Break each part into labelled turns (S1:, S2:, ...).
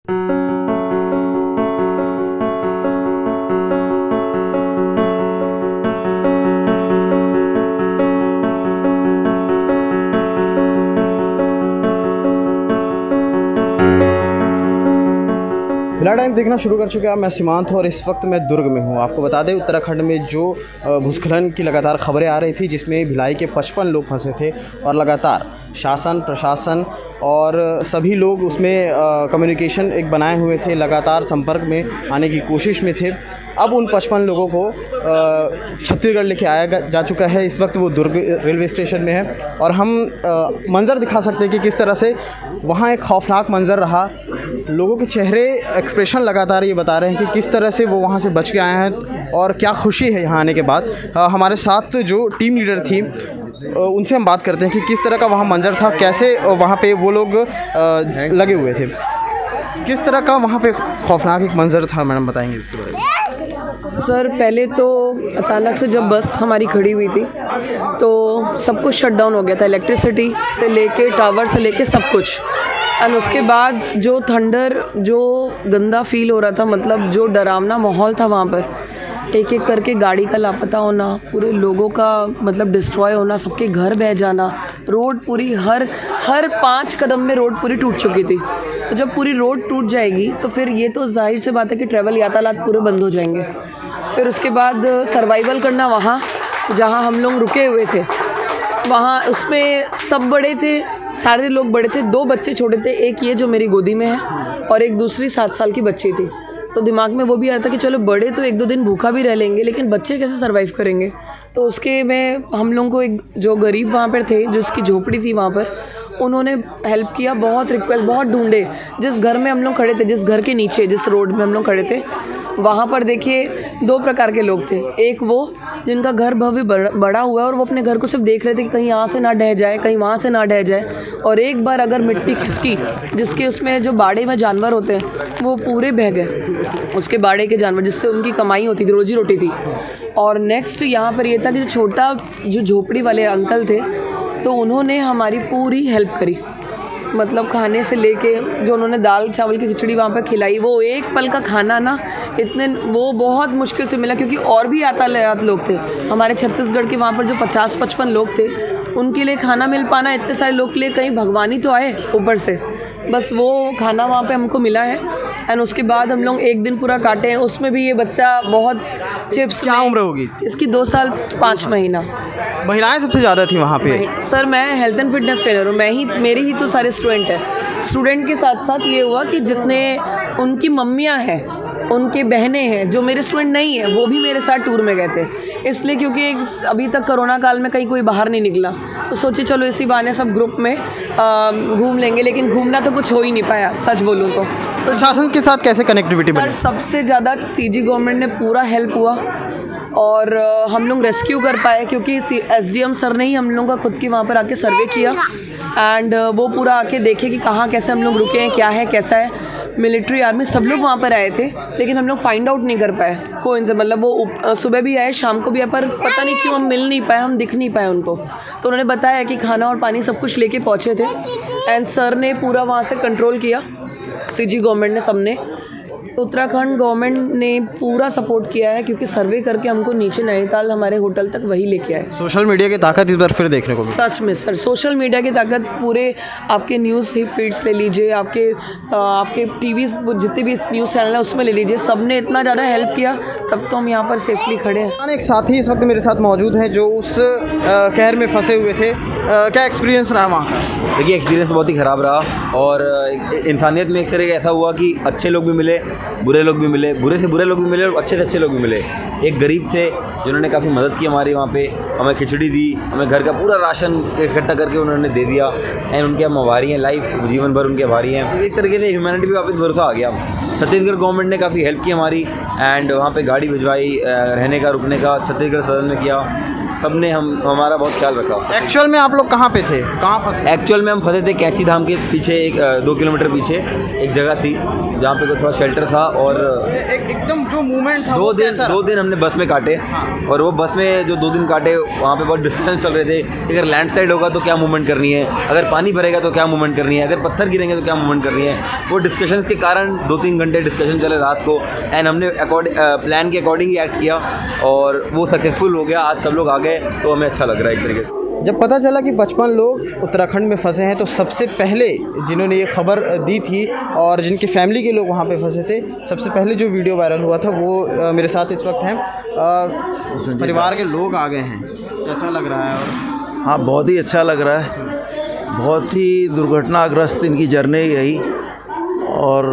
S1: फिलहाल टाइम देखना शुरू कर चुका है। मैं सीमांत हूँ और इस वक्त मैं दुर्ग में हूँ। आपको बता दें उत्तराखंड में जो भूस्खलन की लगातार खबरें आ रही थी, जिसमें भिलाई के 55 लोग फंसे थे और लगातार शासन प्रशासन और सभी लोग उसमें कम्युनिकेशन एक बनाए हुए थे, लगातार संपर्क में आने की कोशिश में थे। अब उन 55 लोगों को छत्तीसगढ़ लेके आया जा चुका है। इस वक्त वो दुर्ग रेलवे स्टेशन में है और हम मंज़र दिखा सकते हैं कि किस तरह से वहाँ एक खौफनाक मंज़र रहा। लोगों के चेहरे एक्सप्रेशन लगातार ये बता रहे हैं कि किस तरह से वो वहाँ से बच के आए हैं और क्या खुशी है यहाँ आने के बाद। हमारे साथ जो टीम लीडर थी उनसे हम बात करते हैं कि किस तरह का वहाँ मंज़र था, कैसे वहाँ पे वो लोग लगे हुए थे, किस तरह का वहाँ पे खौफनाक एक मंज़र था। मैडम बताएंगे इसके बारे में।
S2: सर पहले तो अचानक से जब बस हमारी खड़ी हुई थी तो सब कुछ शट डाउन हो गया था, इलेक्ट्रिसिटी से लेके टावर से लेके सब कुछ। एंड उसके बाद जो थंडर, जो गंदा फील हो रहा था, मतलब जो डरावना माहौल था वहाँ पर, एक एक करके गाड़ी का लापता होना, पूरे लोगों का मतलब डिस्ट्रॉय होना, सबके घर बह जाना, रोड पूरी हर 5 कदम में रोड पूरी टूट चुकी थी। तो जब पूरी रोड टूट जाएगी तो फिर ये तो जाहिर सी बात है कि ट्रैवल यातायात पूरे बंद हो जाएंगे। फिर उसके बाद सर्वाइवल करना वहाँ जहाँ हम लोग रुके हुए थे, वहाँ उसमें सब बड़े थे, सारे लोग बड़े थे, 2 बच्चे छोटे थे, एक ये जो मेरी गोदी में है और एक दूसरी 7 साल की बच्ची थी। तो दिमाग में वो भी आ रहा था कि चलो बड़े तो 1-2 दिन भूखा भी रह लेंगे, लेकिन बच्चे कैसे सर्वाइव करेंगे। तो उसके में हम लोगों को एक जो गरीब वहाँ पर थे, जो उसकी झोपड़ी थी वहाँ पर, उन्होंने हेल्प किया, बहुत रिक्वेस्ट, बहुत ढूंढे। जिस घर में हम लोग खड़े थे, जिस घर के नीचे जिस रोड में हम लोग खड़े थे, वहाँ पर देखिए 2 प्रकार के लोग थे। एक वो जिनका घर भव्य बड़ा हुआ है और वो अपने घर को सिर्फ देख रहे थे कि कहीं यहाँ से ना ढह जाए, कहीं वहाँ से ना ढह जाए, और एक बार अगर मिट्टी खिसकी, जिसके उसमें जो बाड़े में जानवर होते हैं वो पूरे बह गए, उसके बाड़े के जानवर, जिससे उनकी कमाई होती थी, रोजी रोटी थी। और नेक्स्ट यहाँ पर ये था कि जो छोटा जो झोपड़ी वाले अंकल थे, तो उन्होंने हमारी पूरी हेल्प करी, मतलब खाने से लेके जो उन्होंने दाल चावल की खिचड़ी वहाँ पर खिलाई। वो एक पल का खाना ना इतने वो बहुत मुश्किल से मिला, क्योंकि और भी यातायात लोग थे हमारे छत्तीसगढ़ के वहाँ पर जो 50-55 लोग थे, उनके लिए खाना मिल पाना इतने सारे लोग के लिए कहीं भगवान ही तो आए ऊपर से। बस वो खाना वहाँ पे हमको मिला है। एंड उसके बाद हम लोग 1 दिन पूरा काटे हैं। उसमें भी ये बच्चा बहुत चिप्स,
S1: क्या उम्र होगी
S2: इसकी? 2 साल 5 महीना।
S1: महिलाएं सबसे ज़्यादा थी वहाँ पे?
S2: सर मैं हेल्थ एंड फिटनेस ट्रेनर हूँ, मेरे ही तो सारे स्टूडेंट हैं। स्टूडेंट के साथ साथ ये हुआ कि जितने उनकी मम्मियाँ हैं, उनके बहनें हैं, जो मेरे स्टूडेंट नहीं है, वो भी मेरे साथ टूर में गए थे। इसलिए क्योंकि अभी तक कोरोना काल में कहीं कोई बाहर नहीं निकला, तो सोचे चलो इसी बहाने सब ग्रुप में घूम लेंगे। लेकिन घूमना तो कुछ हो ही नहीं पाया, सच बोलूँ तो
S1: प्रशासन के साथ कैसे कनेक्टिविटी बनी?
S2: सबसे ज़्यादा सीजी गवर्नमेंट ने पूरा हेल्प हुआ और हम लोग रेस्क्यू कर पाए, क्योंकि SDM सर ने ही हम लोगों का खुद की वहाँ पर आके सर्वे किया। एंड वो पूरा आके देखे कि कहाँ कैसे हम लोग रुके हैं, क्या है कैसा है। मिलिट्री आर्मी सब लोग वहाँ पर आए थे, लेकिन हम लोग फाइंड आउट नहीं कर पाए कोई इनसे, मतलब वो सुबह भी आए, शाम को भी आए, पर पता नहीं क्यों हम मिल नहीं पाए, हम दिख नहीं पाए उनको। तो उन्होंने बताया कि खाना और पानी सब कुछ लेके पहुँचे थे। एंड सर ने पूरा वहाँ से कंट्रोल किया, सीजी गवर्नमेंट ने, सबने। उत्तराखंड गवर्नमेंट ने पूरा सपोर्ट किया है, क्योंकि सर्वे करके हमको नीचे नैनीताल हमारे होटल तक वही लेके आए।
S1: सोशल मीडिया की ताकत इस बार फिर देखने को मिली।
S2: सच में सर, सोशल मीडिया की ताकत, पूरे आपके न्यूज़ फीड्स ले लीजिए, आपके टीवी जितने भी न्यूज़ चैनल है उसमें ले लीजिए, सब ने इतना ज़्यादा हेल्प किया, तब तो हम यहाँ पर सेफली खड़े हैं।
S1: एक साथी इस वक्त मेरे साथ मौजूद हैं जो उस कहर में फंसे हुए थे। क्या एक्सपीरियंस रहा वहाँ का?
S3: देखिए एक्सपीरियंस बहुत ही ख़राब रहा, और इंसानियत में एक तरह ऐसा हुआ कि अच्छे लोग भी मिले, बुरे लोग भी मिले, बुरे से बुरे लोग भी मिले और अच्छे से अच्छे लोग भी मिले। एक गरीब थे जिन्होंने काफ़ी मदद की हमारी, वहाँ पे हमें खिचड़ी दी, हमें घर का पूरा राशन इकट्ठा करके उन्होंने दे दिया। एंड उनके हम आभारी हैं, लाइफ जीवन भर उनके आभारी हैं। तो एक तरीके से ह्यूमैनिटी पे वापस भरोसा आ गया। छत्तीसगढ़ गवर्नमेंट ने काफ़ी हेल्प की हमारी, एंड वहाँ पे गाड़ी भिजवाई, रहने का रुकने का छत्तीसगढ़ सदन में किया। सबने हमारा बहुत ख्याल रखा।
S1: एक्चुअल में आप लोग कहाँ पे थे, कहाँ फंसे?
S3: एक्चुअल में हम फंसे थे कैंची धाम के पीछे, 2 किलोमीटर पीछे एक जगह थी जहाँ पे कोई थोड़ा शेल्टर था। और
S1: एकदम जो मूवमेंट था
S3: 2 दिन हमने बस में काटे। और वो बस में जो 2 दिन काटे वहाँ पे बहुत डिस्कशन चल रहे थे कि अगर लैंडस्लाइड होगा तो क्या मूवमेंट करनी है, अगर पानी भरेगा तो क्या मूवमेंट करनी है, अगर पत्थर गिरेंगे तो क्या मूवमेंट करनी है। वो डिस्कशन के कारण 2-3 घंटे डिस्कशन चले रात को। एंड हमने प्लान के अकॉर्डिंग ही एक्ट किया और वो सक्सेसफुल हो गया। आज सब लोग आ गए तो हमें अच्छा लग रहा है एक तरीके से।
S1: जब पता चला कि 55 लोग उत्तराखंड में फंसे हैं तो सबसे पहले जिन्होंने ये खबर दी थी और जिनकी फैमिली के लोग वहाँ पे फंसे थे, सबसे पहले जो वीडियो वायरल हुआ था वो मेरे साथ इस वक्त हैं। परिवार के लोग आ गए हैं, कैसा लग रहा है? और
S4: हाँ, बहुत ही अच्छा लग रहा है। बहुत ही दुर्घटनाग्रस्त इनकी जर्नी रही और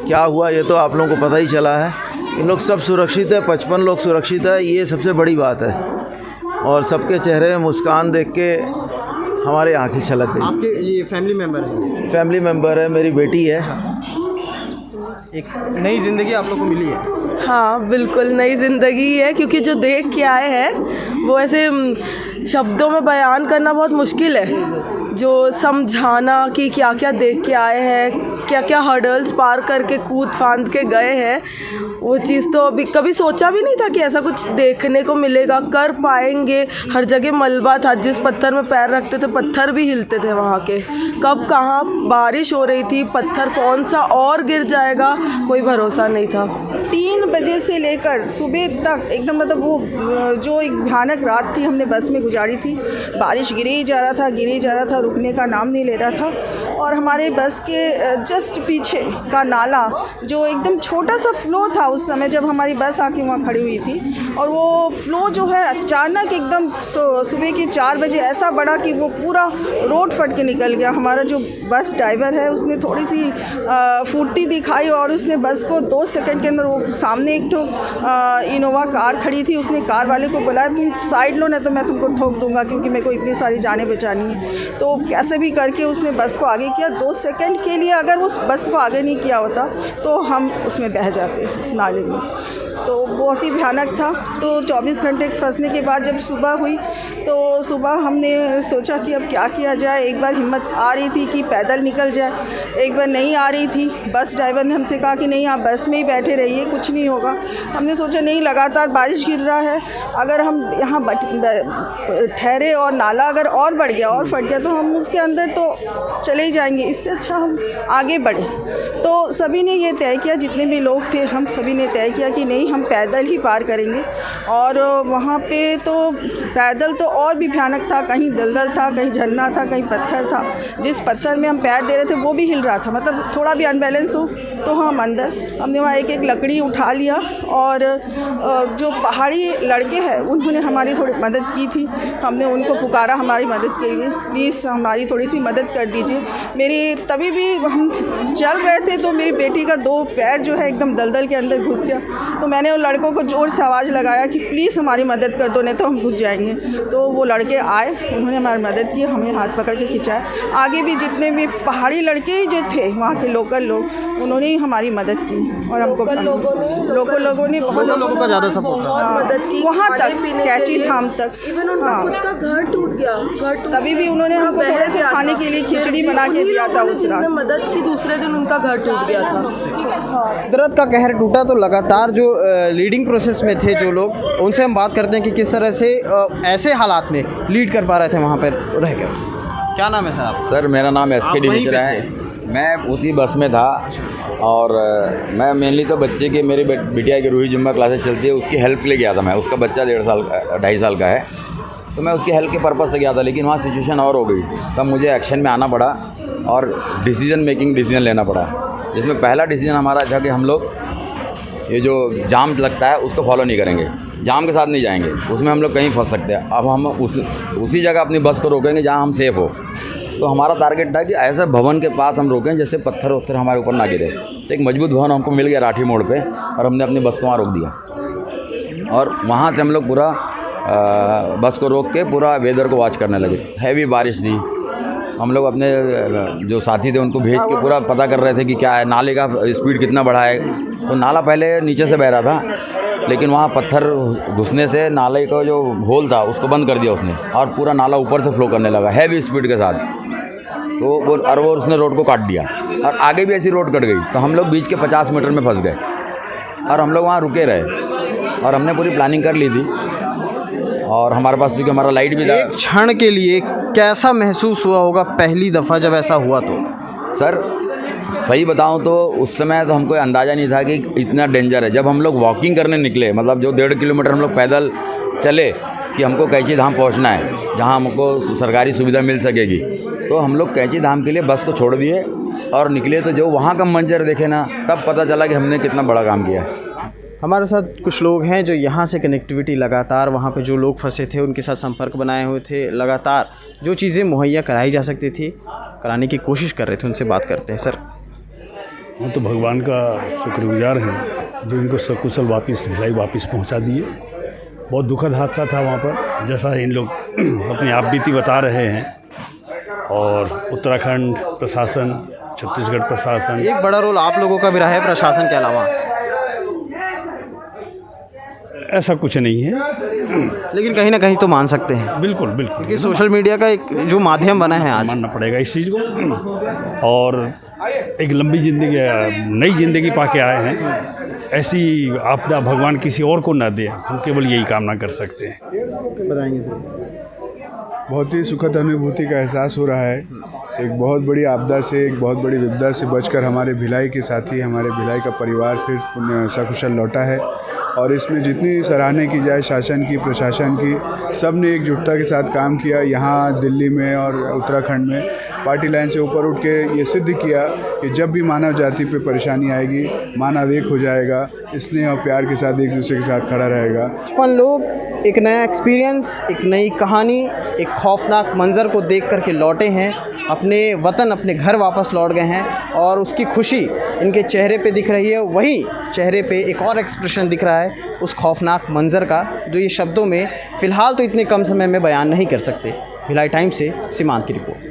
S4: क्या हुआ ये तो आप लोगों को पता ही चला है। इन लोग सब सुरक्षित है, 55 लोग सुरक्षित है, ये सबसे बड़ी बात है। और सबके चेहरे में मुस्कान देख के हमारी आंखें छलक गई।
S1: आपके ये फैमिली मेम्बर है?
S4: फैमिली मेम्बर है, मेरी बेटी है।
S1: एक नई ज़िंदगी आप लोग को मिली है?
S5: हाँ, बिल्कुल नई ज़िंदगी है, क्योंकि जो देख के आए हैं वो ऐसे शब्दों में बयान करना बहुत मुश्किल है। जो समझाना कि क्या क्या देख के आए हैं, क्या क्या हर्डल्स पार करके कूद फांद के गए हैं, वो चीज़ तो अभी कभी सोचा भी नहीं था कि ऐसा कुछ देखने को मिलेगा, कर पाएंगे। हर जगह मलबा था, जिस पत्थर में पैर रखते थे पत्थर भी हिलते थे वहाँ के। कब कहाँ बारिश हो रही थी, पत्थर कौन सा और गिर जाएगा कोई भरोसा नहीं था।
S6: 3 बजे से लेकर सुबह तक एकदम, मतलब वो जो एक भयानक रात थी हमने बस में गुजारी थी। बारिश गिरे ही जा रहा था, रुकने का नाम नहीं ले रहा था। और हमारे बस के जस्ट पीछे का नाला जो एकदम छोटा सा फ्लो था उस समय जब हमारी बस आके वहाँ खड़ी हुई थी, और वो फ्लो जो है अचानक एकदम सुबह के 4 बजे ऐसा बढ़ा कि वो पूरा रोड फट के निकल गया। हमारा जो बस ड्राइवर है उसने थोड़ी सी फुर्ती दिखाई और उसने बस को 2 सेकंड के अंदर, वो सामने एक तो इनोवा कार खड़ी थी, उसने कार वाले को बोला तुम साइड लो, नहीं तो मैं तुमको ठोक दूंगा, क्योंकि मेरे को इतनी सारी जानें बचानी है। तो कैसे भी करके उसने बस को आगे किया। 2 सेकंड के लिए अगर उस बस को आगे नहीं किया होता तो हम उसमें बह जाते इस नाले में। तो बहुत ही भयानक था। तो 24 घंटे फंसने के बाद जब सुबह हुई तो सुबह हमने सोचा कि अब क्या किया जाए। एक बार हिम्मत आ रही थी कि पैदल निकल जाए, एक बार नहीं आ रही थी। बस ड्राइवर ने हमसे कहा कि नहीं, आप बस में ही बैठे रहिए, कुछ नहीं होगा। हमने सोचा नहीं, लगातार बारिश गिर रहा है, अगर हम यहाँ ठहरे और नाला अगर और बढ़ गया और फट गया तो हम उसके अंदर तो चले ही जाएंगे, इससे अच्छा हम आगे बढ़े। तो सभी ने ये तय किया, जितने भी लोग थे हम सभी ने तय किया कि नहीं, हम पैदल ही पार करेंगे। और वहाँ पे तो पैदल तो और भी भयानक था, कहीं दलदल था, कहीं झरना था, कहीं पत्थर था। जिस पत्थर में हम पैर दे रहे थे वो भी हिल रहा था, मतलब थोड़ा भी अनबैलेंस हो तो हम अंदर। हमने वहाँ एक लकड़ी उठा लिया और जो पहाड़ी लड़के हैं उन्होंने हमारी थोड़ी मदद की थी। हमने उनको पुकारा हमारी मदद के लिए, प्लीज़ हमारी थोड़ी सी मदद कर दीजिए। मेरी तभी भी हम चल रहे थे तो मेरी बेटी का 2 पैर जो है एकदम दलदल के अंदर घुस गया। तो मैंने उन लड़कों को ज़ोर से आवाज़ लगाया कि प्लीज़ हमारी मदद कर दो, नहीं तो हम घुस जाएंगे। तो वो लड़के आए, उन्होंने हमारी मदद की, हमें हाथ पकड़ के खिंचाया। आगे भी जितने भी पहाड़ी लड़के जो थे वहाँ के लोकल लोग, उन्होंने ही हमारी मदद की और हमको लोगों ने बहुत
S1: लोगों का ज़्यादा सपोर्ट
S5: मदद की
S6: वहाँ तक कैची धाम तक। हाँ,
S5: उनका घर टूट गया,
S6: तभी भी उन्होंने हमको थोड़े से खाने के लिए खिचड़ी बना के दिया था उस रात।
S5: मदद की, दूसरे दिन उनका घर टूट गया था।
S1: कुदरत का कहर टूटा तो लगातार जो लीडिंग प्रोसेस में थे जो लोग, उनसे हम बात करते हैं कि किस तरह से ऐसे हालात में लीड कर पा रहे थे वहाँ पर रह कर। क्या नाम है सर आप?
S3: सर मेरा नाम SK मिश्रा है। मैं उसी बस में था और मैं मेनली तो बच्चे के, मेरी बिटिया की रूही जुम्मा क्लासेस चलती है, उसकी हेल्प के लिए गया था मैं। उसका बच्चा 2.5 साल का है, तो मैं उसकी हेल्प के पर्पज़ से गया था। लेकिन वहाँ सिचुएशन और हो गई, तब मुझे एक्शन में आना पड़ा और डिसीजन लेना पड़ा। जिसमें पहला डिसीजन हमारा था कि हम लोग ये जो जाम लगता है उसको फॉलो नहीं करेंगे, जाम के साथ नहीं जाएंगे, उसमें हम लोग कहीं फंस सकते हैं। अब हम उसी जगह अपनी बस को रोकेंगे जहाँ हम सेफ़ हो। तो हमारा टारगेट था कि ऐसे भवन के पास हम रोकें जैसे पत्थर वत्थर हमारे ऊपर ना गिरे। तो एक मजबूत भवन हमको मिल गया राठी मोड़ पे, और हमने अपनी बस को वहाँ रोक दिया। और वहाँ से हम लोग पूरा बस को रोक के पूरा वेदर को वॉच करने लगे। हैवी बारिश थी, हम लोग अपने जो साथी थे उनको भेज के पूरा पता कर रहे थे कि क्या है, नाले का स्पीड कितना बढ़ा है। तो नाला पहले नीचे से बह रहा था, लेकिन वहाँ पत्थर घुसने से नाले का जो होल था उसको बंद कर दिया उसने, और पूरा नाला ऊपर से फ्लो करने लगा हैवी स्पीड के साथ। तो वो उसने रोड को काट दिया, और आगे भी ऐसी रोड कट गई। तो हम लोग बीच के 50 मीटर में फंस गए, और हम लोग वहाँ रुके रहे, और हमने पूरी प्लानिंग कर ली थी, और हमारे पास क्योंकि हमारा लाइट भी था।
S1: एक क्षण के लिए कैसा महसूस हुआ होगा पहली दफ़ा जब ऐसा हुआ? तो
S3: सर सही बताऊं तो उस समय तो हमको अंदाज़ा नहीं था कि इतना डेंजर है। जब हम लोग वॉकिंग करने निकले, मतलब जो 1.5 किलोमीटर हम लोग पैदल चले कि हमको कैंची धाम पहुंचना है, जहां हमको सरकारी सुविधा मिल सकेगी, तो हम लोग कैंची धाम के लिए बस को छोड़ दिए और निकले। तो जो वहाँ का मंजर देखे ना, तब पता चला कि हमने कितना बड़ा काम किया है।
S1: हमारे साथ कुछ लोग हैं जो यहाँ से कनेक्टिविटी लगातार, वहाँ पे जो लोग फंसे थे उनके साथ संपर्क बनाए हुए थे, लगातार जो चीज़ें मुहैया कराई जा सकती थी कराने की कोशिश कर रहे थे। उनसे बात करते हैं। सर,
S7: हम तो भगवान का शुक्रगुजार हैं जो इनको सकुशल भिलाई वापस पहुंचा दिए। बहुत दुखद हादसा था वहाँ पर, जैसा इन लोग अपनी आपबीती बता रहे हैं। और उत्तराखंड प्रशासन, छत्तीसगढ़ प्रशासन,
S1: एक बड़ा रोल आप लोगों का भी रहा है प्रशासन के अलावा?
S7: ऐसा कुछ नहीं है,
S1: लेकिन कहीं ना कहीं तो मान सकते हैं।
S7: बिल्कुल बिल्कुल,
S1: क्योंकि सोशल मीडिया का एक जो माध्यम बना है आज,
S7: मानना पड़ेगा इस चीज़ को। और एक लंबी ज़िंदगी, नई ज़िंदगी पाके आए हैं। ऐसी आपदा भगवान किसी और को ना दे, हम केवल यही कामना कर सकते हैं।
S1: बताएंगे सर?
S8: बहुत ही सुखद अनुभूति का एहसास हो रहा है। एक बहुत बड़ी आपदा से, एक बहुत बड़ी विपदा से बचकर हमारे भिलाई के साथी, हमारे भिलाई का परिवार फिर सकुशल लौटा है। और इसमें जितनी सराहना की जाए शासन की, प्रशासन की, सब ने एकजुटता के साथ काम किया। यहाँ दिल्ली में और उत्तराखंड में पार्टी लाइन से ऊपर उठ के ये सिद्ध किया कि जब भी मानव जाति पे परेशानी आएगी, मानव एक हो जाएगा, स्नेह और प्यार के साथ एक दूसरे के साथ खड़ा रहेगा।
S1: 55 लोग एक नया एक्सपीरियंस, एक नई कहानी, एक खौफनाक मंज़र को देख कर के लौटे हैं, अपने वतन, अपने घर वापस लौट गए हैं, और उसकी खुशी इनके चेहरे पे दिख रही है। वहीं चेहरे पे एक और एक्सप्रेशन दिख रहा है उस खौफनाक मंज़र का, जो ये शब्दों में फ़िलहाल तो इतने कम समय में बयान नहीं कर सकते। भिलाई टाइम्स से सीमांत की रिपोर्ट।